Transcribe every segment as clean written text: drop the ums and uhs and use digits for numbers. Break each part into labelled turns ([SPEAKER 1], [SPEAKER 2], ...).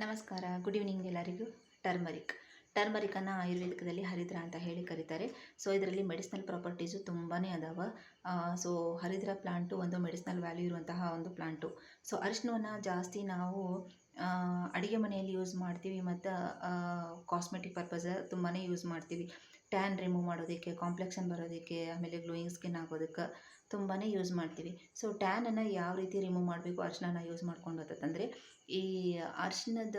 [SPEAKER 1] ನಮಸ್ಕಾರ, good evening ಎಲ್ಲರಿಗೂ. ಟರ್ಮರಿಕನ್ನು ಆಯುರ್ವೇದಿಕದಲ್ಲಿ ಹರಿದ್ರ ಅಂತ ಹೇಳಿ ಕರೀತಾರೆ. ಸೊ ಇದರಲ್ಲಿ ಮೆಡಿಸಿನಲ್ ಪ್ರಾಪರ್ಟೀಸು ತುಂಬಾ ಅದಾವ. ಸೊ ಹರಿದ್ರ ಪ್ಲಾಂಟು ಒಂದು ಮೆಡಿಸಿನಲ್ ವ್ಯಾಲ್ಯೂ ಇರುವಂತಹ ಒಂದು ಪ್ಲಾಂಟು. ಸೊ ಅರಿಶಿನವನ್ನು ಜಾಸ್ತಿ ನಾವು ಅಡುಗೆ ಮನೆಯಲ್ಲಿ ಯೂಸ್ ಮಾಡ್ತೀವಿ ಮತ್ತು ಕಾಸ್ಮೆಟಿಕ್ ಪರ್ಪಸ್ ತುಂಬಾ ಯೂಸ್ ಮಾಡ್ತೀವಿ. ಟ್ಯಾನ್ ರಿಮೂವ್ ಮಾಡೋದಕ್ಕೆ, ಕಾಂಪ್ಲೆಕ್ಷನ್ ಬರೋದಕ್ಕೆ, ಆಮೇಲೆ ಗ್ಲೋಯಿಂಗ್ ಸ್ಕಿನ್ ಆಗೋದಕ್ಕೆ ತುಂಬಾ ಯೂಸ್ ಮಾಡ್ತೀವಿ. ಸೊ ಟ್ಯಾನನ್ನು ಯಾವ ರೀತಿ ರಿಮೂವ್ ಮಾಡಬೇಕು ಅರಿಶಿನ ಯೂಸ್ ಮಾಡ್ಕೊಂಡು ಅಂತಂದರೆ, ಈ ಅರಿಶಿನದ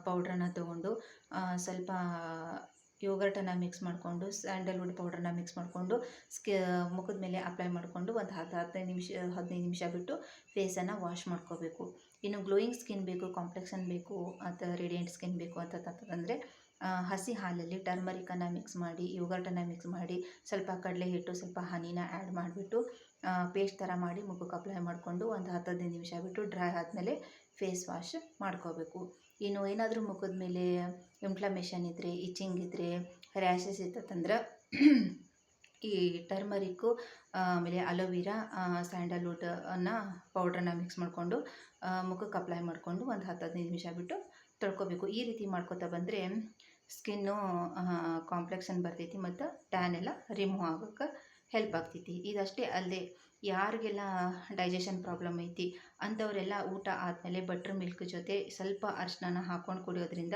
[SPEAKER 1] ಪೌಡ್ರನ್ನ ತೊಗೊಂಡು ಸ್ವಲ್ಪ ಯೋಗರ್ಟನ್ನು ಮಿಕ್ಸ್ ಮಾಡಿಕೊಂಡು, ಸ್ಯಾಂಡಲ್ವುಡ್ ಪೌಡ್ರನ್ನ ಮಿಕ್ಸ್ ಮಾಡಿಕೊಂಡು ಮುಖದ ಮೇಲೆ ಅಪ್ಲೈ ಮಾಡಿಕೊಂಡು ಒಂದು 15 ನಿಮಿಷ ಬಿಟ್ಟು ಫೇಸನ್ನು ವಾಶ್ ಮಾಡ್ಕೋಬೇಕು. ಇನ್ನು ಗ್ಲೋಯಿಂಗ್ ಸ್ಕಿನ್ ಬೇಕು, ಕಾಂಪ್ಲೆಕ್ಷನ್ ಬೇಕು ಅಥವಾ ರೇಡಿಯಂಟ್ ಸ್ಕಿನ್ ಬೇಕು ಅಂತಂದರೆ ಹಸಿ ಹಾಲಲ್ಲಿ ಟರ್ಮರಿಕನ್ನು ಮಿಕ್ಸ್ ಮಾಡಿ, ಯೋಗರ್ಟನ್ನು ಮಿಕ್ಸ್ ಮಾಡಿ, ಸ್ವಲ್ಪ ಕಡಲೆ ಹಿಟ್ಟು, ಸ್ವಲ್ಪ ಹನಿನ ಆ್ಯಡ್ ಮಾಡಿಬಿಟ್ಟು ಪೇಸ್ಟ್ ಥರ ಮಾಡಿ ಮುಖಕ್ಕೆ ಅಪ್ಲೈ ಮಾಡಿಕೊಂಡು ಒಂದು 15 ನಿಮಿಷ ಬಿಟ್ಟು ಡ್ರೈ ಆದಮೇಲೆ ಫೇಸ್ ವಾಶ್ ಮಾಡ್ಕೋಬೇಕು. ಇನ್ನು ಏನಾದರೂ ಮುಖದ ಮೇಲೆ ಇನ್ಫ್ಲಮೇಷನ್ ಇದ್ದರೆ, ಇಚಿಂಗ್ ಇದ್ದರೆ, ರ್ಯಾಷಸ್ ಇತ್ತಂದ್ರೆ ಈ ಟರ್ಮರಿಕ್ಕು ಆಮೇಲೆ ಅಲೋವಿರಾ, ಸ್ಯಾಂಡಲ್ವುಡ್ ಪೌಡ್ರನ್ನ ಮಿಕ್ಸ್ ಮಾಡಿಕೊಂಡು ಮುಖಕ್ಕೆ ಅಪ್ಲೈ ಮಾಡಿಕೊಂಡು ಒಂದು 15 ನಿಮಿಷ ಬಿಟ್ಟು ತೊಳ್ಕೊಬೇಕು. ಈ ರೀತಿ ಮಾಡ್ಕೊತಾ ಬಂದರೆ ಸ್ಕಿನ್ನು ಕಾಂಪ್ಲೆಕ್ಷನ್ ಬರ್ತೈತಿ ಮತ್ತು ಟ್ಯಾನ್ ಎಲ್ಲ ರಿಮೂವ್ ಆಗೋಕ್ಕೆ ಹೆಲ್ಪ್ ಆಗ್ತೈತಿ. ಇದಷ್ಟೇ ಅಲ್ಲದೆ ಯಾರಿಗೆಲ್ಲ ಡೈಜೆಷನ್ ಪ್ರಾಬ್ಲಮ್ ಐತಿ ಅಂಥವರೆಲ್ಲ ಊಟ ಆದಮೇಲೆ ಬಟ್ರ್ ಮಿಲ್ಕ್ ಜೊತೆ ಸ್ವಲ್ಪ ಅರಿಶಿನ ಹಾಕ್ಕೊಂಡು ಕುಡಿಯೋದ್ರಿಂದ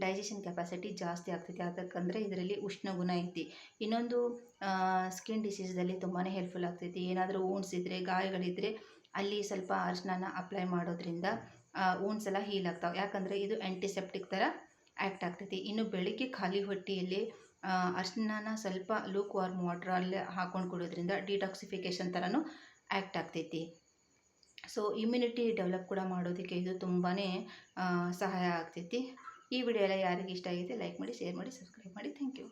[SPEAKER 1] ಡೈಜೆಷನ್ ಕೆಪಾಸಿಟಿ ಜಾಸ್ತಿ ಆಗ್ತೈತಿ. ಅದಕ್ಕಂದರೆ ಇದರಲ್ಲಿ ಉಷ್ಣ ಗುಣ ಐತಿ. ಇನ್ನೊಂದು ಸ್ಕಿನ್ ಡಿಸೀಸ್ದಲ್ಲಿ ತುಂಬಾ ಹೆಲ್ಪ್ಫುಲ್ ಆಗ್ತೈತಿ. ಏನಾದರೂ ವೂಂಡ್ಸ್ ಇದ್ದರೆ, ಗಾಯಗಳಿದ್ದರೆ ಅಲ್ಲಿ ಸ್ವಲ್ಪ ಅರಿಶಿನ ಅಪ್ಲೈ ಮಾಡೋದ್ರಿಂದ ವೂಂಡ್ಸ್ ಎಲ್ಲ ಹೀಲ್ ಆಗ್ತಾವೆ. ಯಾಕಂದರೆ ಇದು ಆ್ಯಂಟಿಸೆಪ್ಟಿಕ್ ಥರ ಆ್ಯಕ್ಟ್ ಆಗ್ತೈತಿ. ಇನ್ನು ಬೆಳಿಗ್ಗೆ ಖಾಲಿ ಹೊಟ್ಟೆಯಲ್ಲಿ ಅರಿಶಿನ ಸ್ವಲ್ಪ ಲೂಕ್ ವಾರ್ಮ್ ವಾಟ್ರಲ್ಲಿ ಹಾಕ್ಕೊಂಡು ಕುಡಿಯೋದ್ರಿಂದ ಡಿಟಾಕ್ಸಿಫಿಕೇಷನ್ ಥರನೂ ಆ್ಯಕ್ಟ್ ಆಗ್ತೈತಿ. ಸೊ ಇಮ್ಯುನಿಟಿ ಡೆವಲಪ್ ಕೂಡ ಮಾಡೋದಕ್ಕೆ ಇದು ತುಂಬಾ ಸಹಾಯ ಆಗ್ತೈತಿ. ಈ ವಿಡಿಯೋ ಎಲ್ಲ ಯಾರಿಗೆ ಇಷ್ಟ ಆಗಿದೆ ಲೈಕ್ ಮಾಡಿ, ಶೇರ್ ಮಾಡಿ, ಸಬ್ಸ್ಕ್ರೈಬ್ ಮಾಡಿ. Thank you.